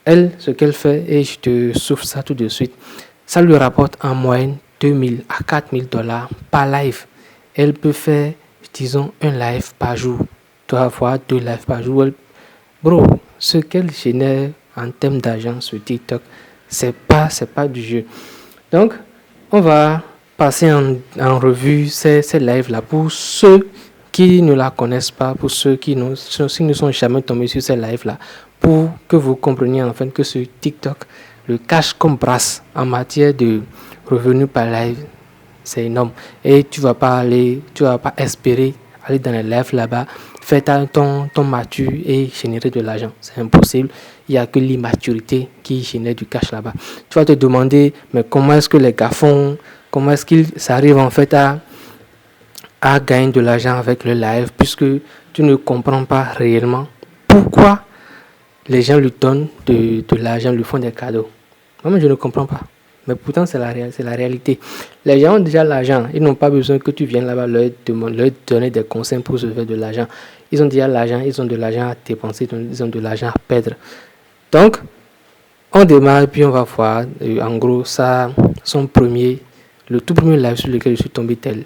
Elle, ce qu'elle fait, et je te souffle ça tout de suite, ça lui rapporte en moyenne 2000 à 4000 dollars par live. Elle peut faire, disons, un live par jour. Tu vas voir 2 lives par jour. Bro, ce qu'elle génère en termes d'argent sur TikTok, c'est pas du jeu. Donc, on va passer en revue ces lives-là pour ceux qui ne la connaissent pas, pour ceux qui ne sont jamais tombés sur ces lives-là, pour que vous compreniez enfin que sur TikTok, le cash qu'on brasse en matière de revenus par live, c'est énorme. Et tu vas pas espérer aller dans les lives là-bas, faire ton mature et générer de l'argent. C'est impossible. Il n'y a que l'immaturité qui génère du cash là-bas. Tu vas te demander, mais comment est-ce que les gars font, comment est-ce qu'ils arrivent en fait à gagner de l'argent avec le live, puisque tu ne comprends pas réellement pourquoi les gens lui donnent de l'argent, lui font des cadeaux. Moi, je ne comprends pas. Mais pourtant, c'est la réalité. Les gens ont déjà l'argent. Ils n'ont pas besoin que tu viennes là-bas leur donner des conseils pour se faire de l'argent. Ils ont déjà l'argent, ils ont de l'argent à dépenser, ils ont de l'argent à perdre. Donc, on démarre et puis on va voir, en gros, ça, le tout premier live sur lequel je suis tombé tel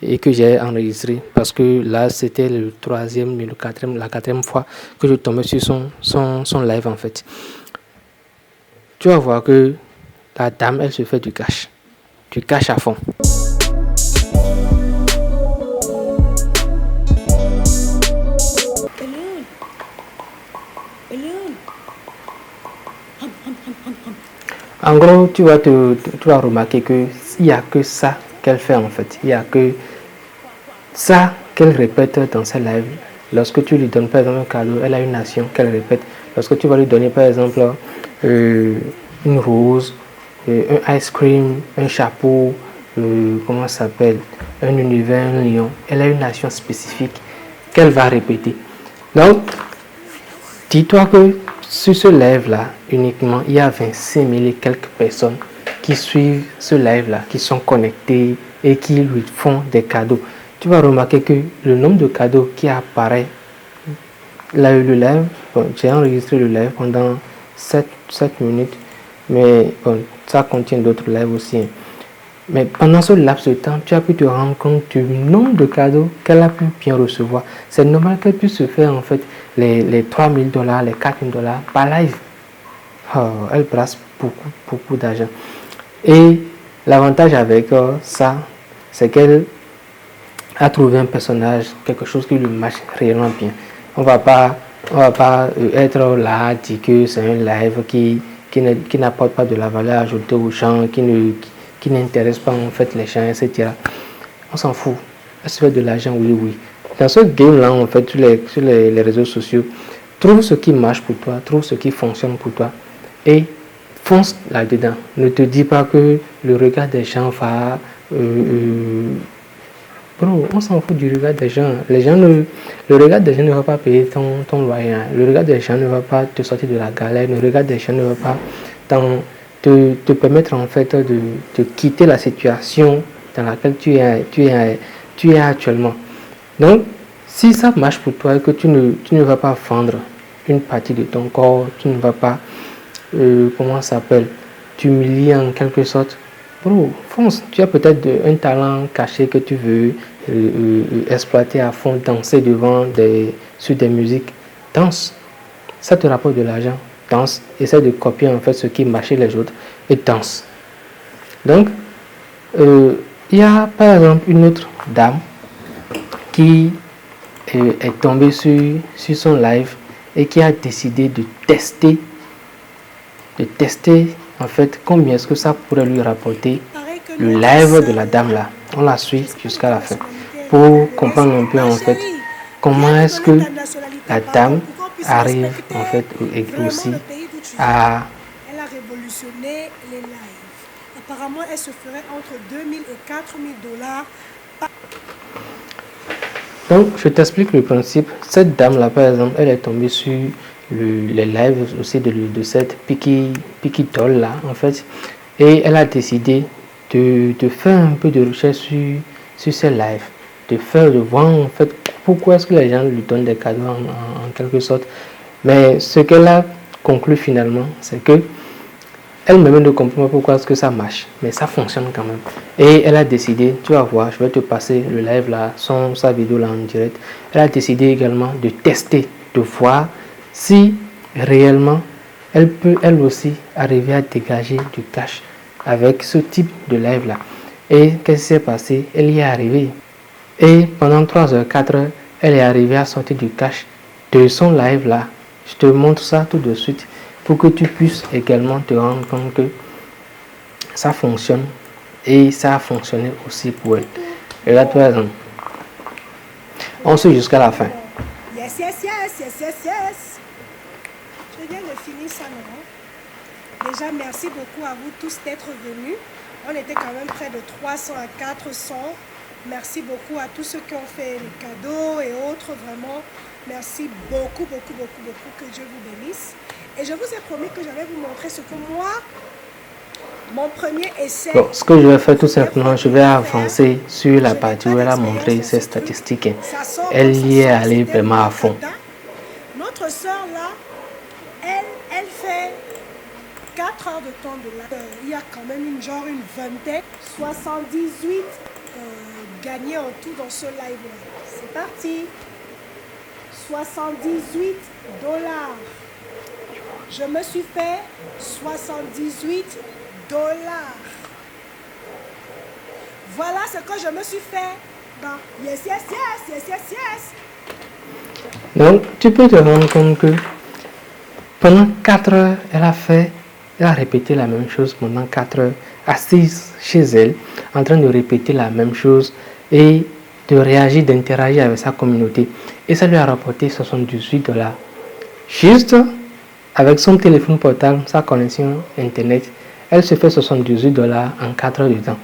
et que j'ai enregistré parce que là, c'était le troisième et la quatrième fois que je tombais sur son live en fait. Tu vas voir que la dame, elle se fait du cash à fond. En gros, tu vas remarquer qu'il n'y a que ça qu'elle fait en fait. Il n'y a que ça qu'elle répète dans ses lives. Lorsque tu lui donnes par exemple un cadeau, elle a une action qu'elle répète. Lorsque tu vas lui donner par exemple une rose, un ice cream, un chapeau, comment ça s'appelle, un univers, un lion, elle a une action spécifique qu'elle va répéter. Donc, dis-toi que sur ce live-là, uniquement, il y a 26 000 et quelques personnes qui suivent ce live-là, qui sont connectées et qui lui font des cadeaux. Tu vas remarquer que le nombre de cadeaux qui apparaît, là, le live, j'ai enregistré le live pendant 7 minutes, mais ça contient d'autres lives aussi. Mais pendant ce laps de temps, tu as pu te rendre compte du nombre de cadeaux qu'elle a pu bien recevoir. C'est normal qu'elle puisse se faire en fait les 3 000 dollars, les 4 000 dollars par live. Elle brasse beaucoup d'argent. Et l'avantage avec ça, c'est qu'elle a trouvé un personnage, quelque chose qui lui marche réellement bien. On va pas être là, dire que c'est un live qui n'apporte pas de la valeur ajoutée aux gens, qui n'intéresse pas en fait les gens, etc. On s'en fout. Elle se fait de l'argent, oui. Dans ce game-là, en fait, sur les réseaux sociaux, trouve ce qui marche pour toi, trouve ce qui fonctionne pour toi et fonce là-dedans. Ne te dis pas que le regard des gens va... Bro, on s'en fout du regard des gens. Le regard des gens ne va pas payer ton loyer. Le regard des gens ne va pas te sortir de la galère. Le regard des gens ne va pas te permettre en fait de quitter la situation dans laquelle tu es actuellement. Donc, si ça marche pour toi et que tu ne vas pas vendre une partie de ton corps, tu ne vas pas, comment ça s'appelle, t'humilier en quelque sorte, bro, fonce. Tu as peut-être un talent caché que tu veux exploiter à fond, danser sur des musiques. Danse. Ça te rapporte de l'argent. Danse. Essaie de copier en fait ce qui marche chez les autres et danse. Donc, il y a par exemple une autre dame qui est tombée sur son live et qui a décidé de tester en fait combien est-ce que ça pourrait lui rapporter le live de la dame là. On la suit jusqu'à la fin pour comprendre un peu en fait comment est-ce que la dame arrive en fait aussi à... Elle a révolutionné les lives. Apparemment, elle se ferait entre 2 000 et 4 000 dollars. Donc, je t'explique le principe. Cette dame-là, par exemple, elle est tombée sur les lives aussi de cette Piki Doll-là, en fait. Et elle a décidé de faire un peu de recherche sur ces lives. De voir, en fait, pourquoi est-ce que les gens lui donnent des cadeaux en quelque sorte. Mais ce qu'elle a conclut finalement, c'est que elle-même ne comprend pas pourquoi est-ce que ça marche, mais ça fonctionne quand même. Et elle a décidé, tu vas voir, je vais te passer le live là, sa vidéo là en direct. Elle a décidé également de tester, de voir si réellement elle peut elle aussi arriver à dégager du cash avec ce type de live là. Et qu'est-ce qui s'est passé? Elle y est arrivée. Et pendant 3 heures, 4 heures, elle est arrivée à sortir du cash de son live là. Je te montre ça tout de suite pour que tu puisses également te rendre compte que ça fonctionne et ça a fonctionné aussi pour elle. Regarde-toi, on suit jusqu'à la fin. Yes. Je viens de finir ça, non? Déjà, merci beaucoup à vous tous d'être venus. On était quand même près de 300 à 400. Merci beaucoup à tous ceux qui ont fait les cadeaux et autres. Vraiment, merci beaucoup. Que Dieu vous bénisse. Et je vous ai promis que j'allais vous montrer ce que moi, mon premier essai... Bon, ce que je vais faire tout simplement, je vais avancer sur la partie où elle a montré ses statistiques. Elle y est allée vraiment à fond. Notre soeur là, elle fait 4 heures de temps de live. Il y a quand même une vingtaine, 78 gagnés en tout dans ce live là. C'est parti. 78 $. Je me suis fait 78 $. Voilà ce que je me suis fait. Bon, yes. Donc, tu peux te rendre compte que pendant 4 heures, elle a répété la même chose pendant 4 heures, assise chez elle, en train de répéter la même chose et de réagir, d'interagir avec sa communauté. Et ça lui a rapporté 78 $. Juste avec son téléphone portable, sa connexion internet, elle se fait 78 $ en 4 heures de temps.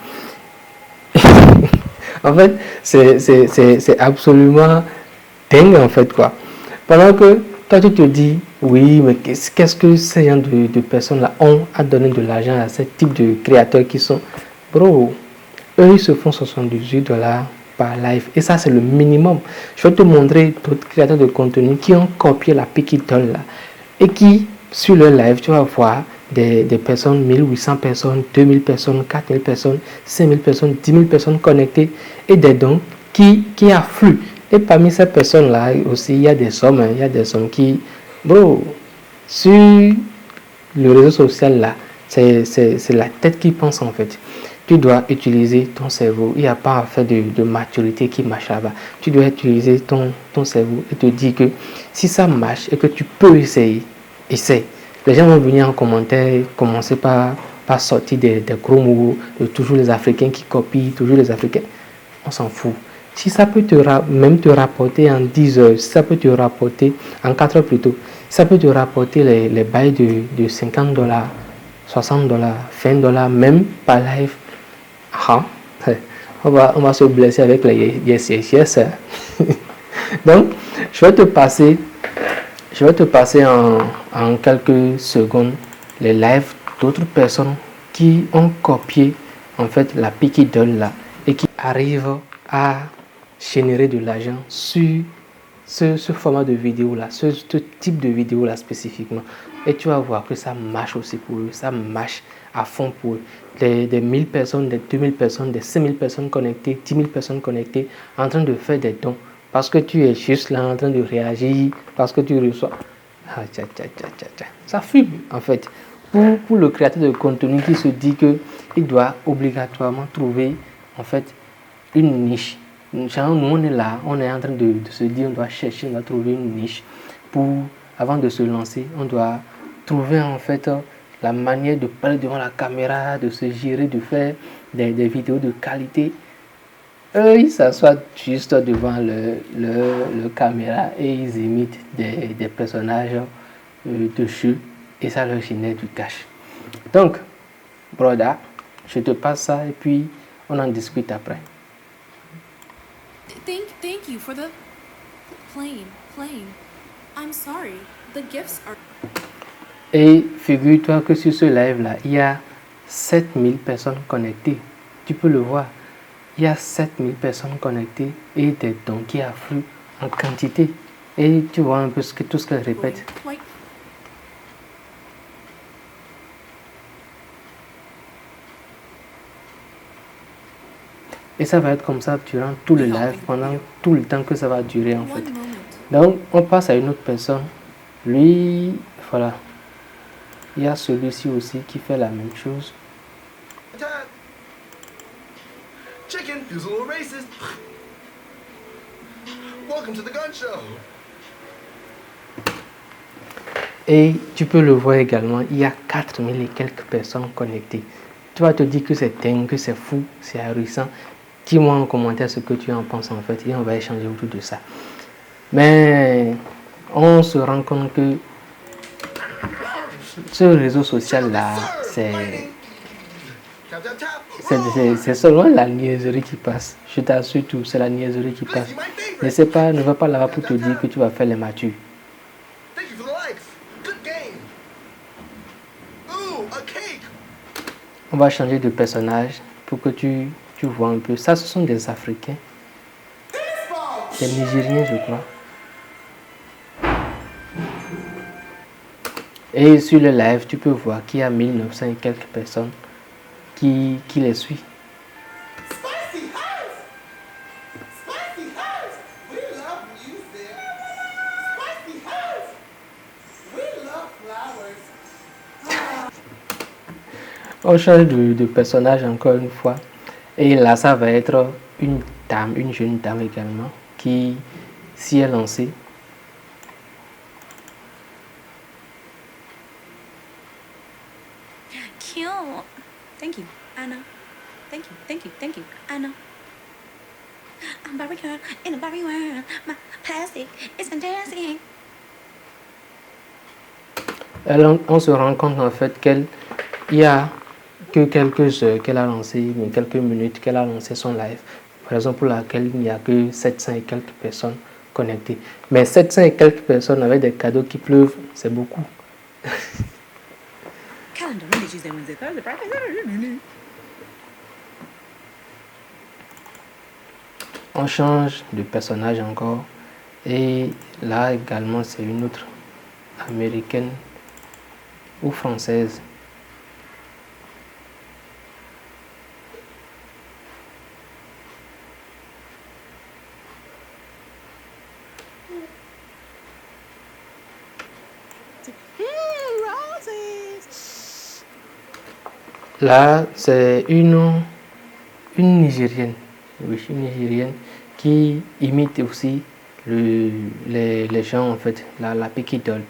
En fait, c'est absolument dingue en fait quoi. Pendant que toi tu te dis, oui, mais qu'est-ce que ces gens de personnes-là ont à donner de l'argent à ce type de créateurs qui sont... Bro, eux ils se font 78 $ par live. Et ça c'est le minimum. Je vais te montrer d'autres créateurs de contenu qui ont copié la Picky Doll là. Et qui, sur le live, tu vas voir des personnes, 1800 personnes, 2000 personnes, 4000 personnes, 5000 personnes, 10 000 personnes connectées et des dons qui affluent. Et parmi ces personnes-là aussi, il y a des sommes qui, bro, sur le réseau social là, c'est la tête qui pense en fait. Tu dois utiliser ton cerveau. Il n'y a pas à faire de maturité qui marche là-bas. Tu dois utiliser ton cerveau et te dire que si ça marche et que tu peux essayer, essaye. Les gens vont venir en commentaire, commencer par sortir des gros mots, de toujours les Africains qui copient, toujours les Africains. On s'en fout. Si ça peut même te rapporter en 10 heures, si ça peut te rapporter en 4 heures plutôt, ça peut te rapporter les bails de 50 $, 60 $, 20 $, même par live. Ah, on va se blesser avec les yes. Donc, je vais te passer en quelques secondes les lives d'autres personnes qui ont copié en fait la Picky Doll là et qui arrivent à générer de l'argent sur ce format de vidéo là, ce type de vidéo là spécifiquement. Et tu vas voir que ça marche aussi pour eux, ça marche à fond pour eux. Des 1000 personnes, des 2000 personnes, des 5000 personnes connectées, 10 000 personnes connectées en train de faire des dons. Parce que tu es juste là en train de réagir, parce que tu reçois. Ça fume en fait. Pour le créateur de contenu qui se dit qu'il doit obligatoirement trouver en fait une niche. Nous on est là, on est en train de se dire on doit chercher, on doit trouver une niche. Avant de se lancer, on doit trouver en fait la manière de parler devant la caméra, de se gérer, de faire des vidéos de qualité. Eux, ils s'assoient juste devant le caméra et ils imitent des personnages de jeu et ça leur génère du cash. Donc, brother, je te passe ça et puis on en discute après. Thank you for the plane. I'm sorry. The gifts are... Et figure-toi que sur ce live-là, il y a 7000 personnes connectées. Tu peux le voir. Il y a 7000 personnes connectées et des dons qui affluent en quantité. Et tu vois un peu tout ce qu'elle répète. Et ça va être comme ça durant tout le live, pendant tout le temps que ça va durer en fait. One moment. Donc, on passe à une autre personne. Lui, voilà. Il y a celui-ci aussi qui fait la même chose. Chicken, who's a little racist. Welcome to the gun show. Et tu peux le voir également, il y a 4000 et quelques personnes connectées. Tu vas te dire que c'est dingue, que c'est fou, c'est ahurissant. Dis-moi en commentaire ce que tu en penses en fait et on va échanger autour de ça. Mais on se rend compte que ce réseau social-là, c'est seulement la niaiserie qui passe. Je t'assure tout, c'est la niaiserie qui passe. Ne va pas là-bas pour te dire que tu vas faire les matures. Thank you for the likes. Good game. Ooh, a cake. On va changer de personnage pour que tu vois un peu. Ça, ce sont des Africains. Des Nigériens, je crois. Et sur le live, tu peux voir qu'il y a 1900 et quelques personnes qui les suivent. Spicy House. Spicy House. We love music. Spicy House. We love flowers. On change de personnage encore une fois. Et là, ça va être une dame, une jeune dame également, qui s'y est lancée. Cute. Thank you, Anna. Thank you, thank you, thank you, Anna. I'm Barbie girl in a Barbie world. My plastic is fantastic. On se rend compte en fait qu'il y a que quelques heures qu'elle a lancé, mais quelques minutes qu'elle a lancé son live. Raison pour laquelle il n'y a que 700 et quelques personnes connectées. Mais 700 et quelques personnes avec des cadeaux qui pleuvent, c'est beaucoup. Calendar, Monday, Tuesday, Wednesday, Thursday, Friday, Saturday. On change de personnage encore. Et là également, c'est une autre américaine ou française. Là, c'est une Nigérienne. Oui, une Nigérienne qui imite aussi les gens, en fait, la Picky Doll.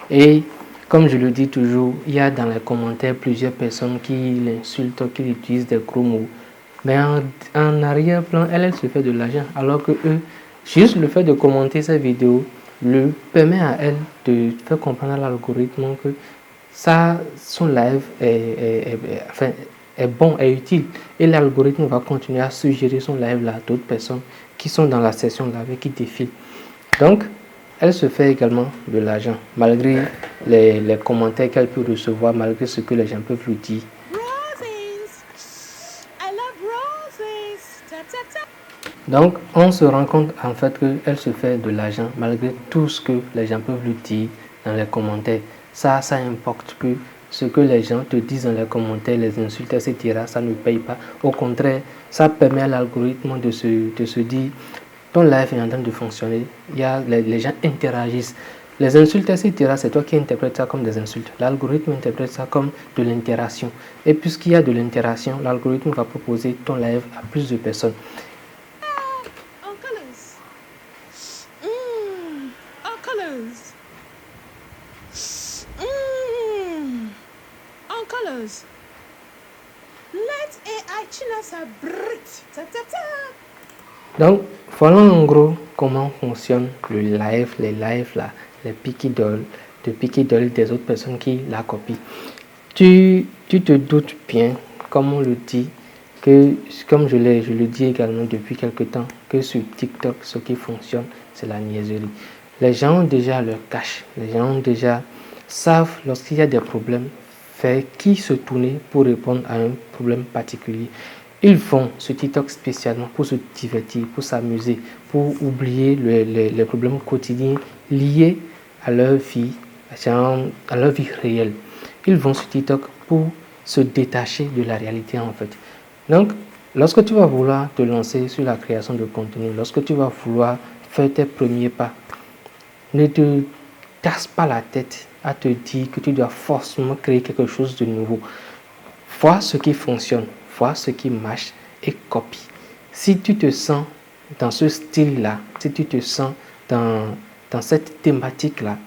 Et comme je le dis toujours, il y a dans les commentaires plusieurs personnes qui l'insultent, qui utilisent des gros mots. Mais en arrière-plan, elle se fait de l'argent. Alors que eux, juste le fait de commenter cette vidéo le permet à elle de faire comprendre à l'algorithme que son live est bon, est utile. Et l'algorithme va continuer à suggérer son live là à d'autres personnes qui sont dans la session live et qui défilent. Donc, elle se fait également de l'argent, malgré les commentaires qu'elle peut recevoir, malgré ce que les gens peuvent lui dire. Donc, on se rend compte en fait qu'elle se fait de l'argent malgré tout ce que les gens peuvent lui dire dans les commentaires. Ça importe peu. Ce que les gens te disent dans les commentaires, les insultes, etc., ça ne paye pas. Au contraire, ça permet à l'algorithme de se dire ton live est en train de fonctionner. Les gens interagissent. Les insultes, etc., c'est toi qui interprètes ça comme des insultes. L'algorithme interprète ça comme de l'interaction. Et puisqu'il y a de l'interaction, l'algorithme va proposer ton live à plus de personnes. Donc, voilà en gros comment fonctionne le live, les lives là, les Picky Doll, des autres personnes qui la copient. Tu te doutes bien, comme on le dit, que comme je le dis également depuis quelque temps, que sur TikTok, ce qui fonctionne, c'est la niaiserie. Les gens ont déjà leur cache, les gens ont déjà savent lorsqu'il y a des problèmes, vers qui se tourner pour répondre à un problème particulier. Ils font ce TikTok spécialement pour se divertir, pour s'amuser, pour oublier les problèmes quotidiens liés à leur vie réelle. Ils vont sur TikTok pour se détacher de la réalité en fait. Donc, Lorsque tu vas vouloir te lancer sur la création de contenu, lorsque tu vas vouloir faire tes premiers pas, ne te casse pas la tête à te dire que tu dois forcément créer quelque chose de nouveau. Vois ce qui fonctionne, vois ce qui marche et copie. Si tu te sens dans ce style-là, si tu te sens dans cette thématique-là,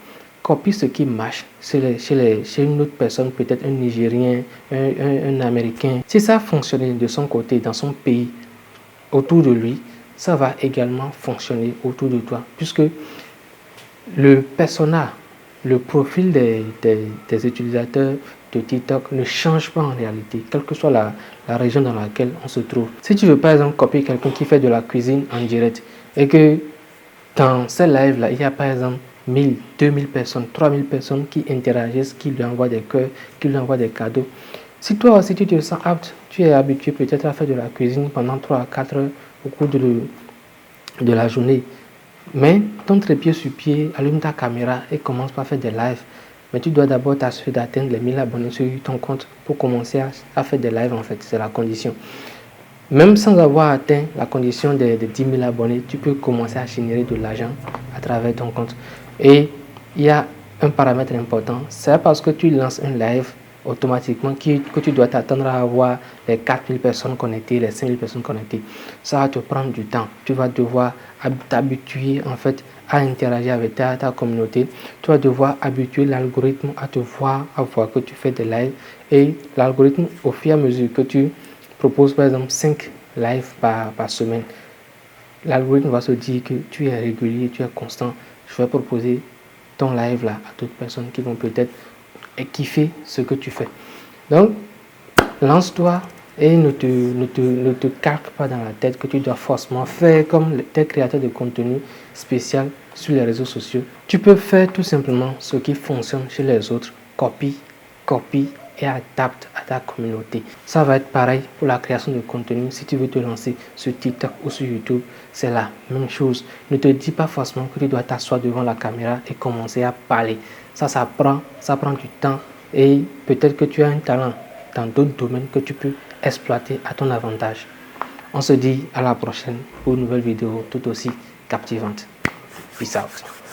copie ce qui marche chez une autre personne, peut-être un Nigérien, un Américain. Si ça a fonctionné de son côté, dans son pays, autour de lui, ça va également fonctionner autour de toi, puisque le persona, le profil des utilisateurs de TikTok ne change pas en réalité, quelle que soit la région dans laquelle on se trouve. Si tu veux par exemple copier quelqu'un qui fait de la cuisine en direct et que dans ces lives-là, il y a par exemple 1000, 2000 personnes, 3000 personnes qui interagissent, qui lui envoient des cœurs, qui lui envoient des cadeaux. Si toi aussi tu te sens apte, tu es habitué peut-être à faire de la cuisine pendant 3 à 4 heures au cours de la journée, mais ton trépied sur pied, allume ta caméra et commence par faire des lives. Mais tu dois d'abord t'assurer d'atteindre les 1000 abonnés sur ton compte pour commencer à faire des lives en fait, c'est la condition. Même sans avoir atteint la condition des 10 000 abonnés, tu peux commencer à générer de l'argent à travers ton compte. Et il y a un paramètre important, c'est parce que tu lances un live automatiquement que tu dois t'attendre à avoir les 4000 personnes connectées, les 5000 personnes connectées. Ça va te prendre du temps. Tu vas devoir t'habituer en fait à interagir avec ta communauté. Tu vas devoir habituer l'algorithme à voir que tu fais des lives. Et l'algorithme, au fur et à mesure que tu proposes par exemple 5 lives par semaine, l'algorithme va se dire que tu es régulier, tu es constant. Je vais proposer ton live là à d'autres personnes qui vont peut-être kiffer ce que tu fais. Donc, lance-toi et ne te calque pas dans la tête que tu dois forcément faire comme tes créateurs de contenu spécial sur les réseaux sociaux. Tu peux faire tout simplement ce qui fonctionne chez les autres, copie et adapte à ta communauté. Ça va être pareil pour la création de contenu. Si tu veux te lancer sur TikTok ou sur YouTube, c'est la même chose. Ne te dis pas forcément que tu dois t'asseoir devant la caméra et commencer à parler. Ça prend du temps et peut-être que tu as un talent dans d'autres domaines que tu peux exploiter à ton avantage. On se dit à la prochaine pour une nouvelle vidéo tout aussi captivante. Peace out.